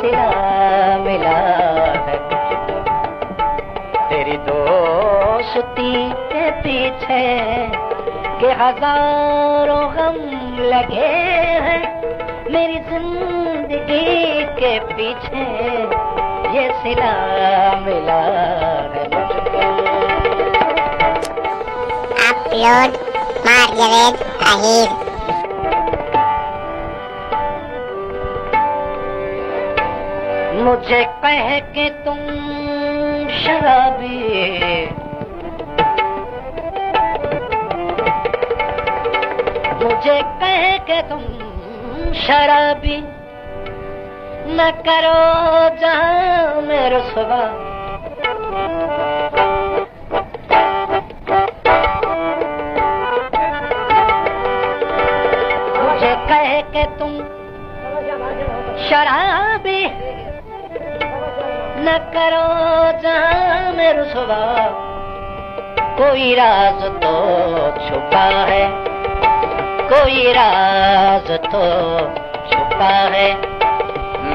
सिला मिला है तेरी दोस्ती के पीछे के हजारों गम लगे हैं मेरी जिंदगी के पीछे ये सिला मिला है मुझको। Upload Margaret Ahir. मुझे कह के तुम शराबी मुझे कह के तुम शराबी न करो जहां में रुसवा मुझे कह के तुम शराबी न करो जहां में रुसवा कोई राज तो छुपा है कोई राज तो छुपा है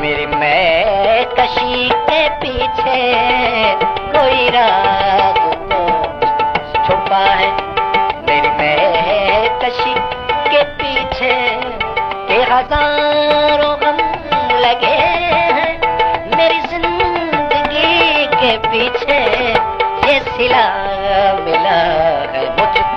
मेरी मैं कशी के पीछे कोई राज तो छुपा है मेरी मैं कशी के पीछे के हजारों गम लगे हैं मेरी जिंदगी के पीछे ये सिला मिला है मुझको।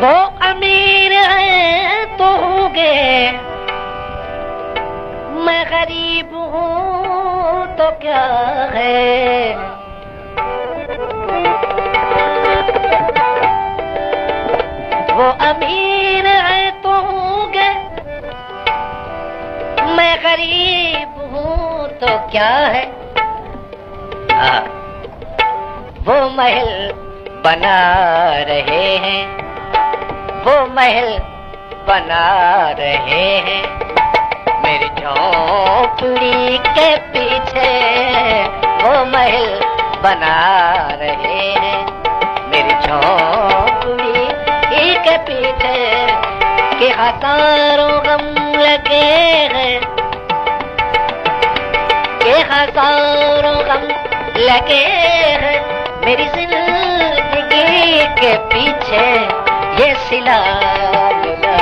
वो अमीर है तो होंगे मैं गरीब हूँ तो क्या है वो अमीर है तो होंगे मैं गरीब हूँ तो क्या है वो महल बना रहे हैं वो महल बना रहे हैं मेरी झोंपड़ी के पीछे वो महल बना रहे हैं मेरी झोंपड़ी के पीछे के हजारों गम लगे हैं के हजारों गम लगे हैं मेरी जिंदगी के पीछे ये सिला मिला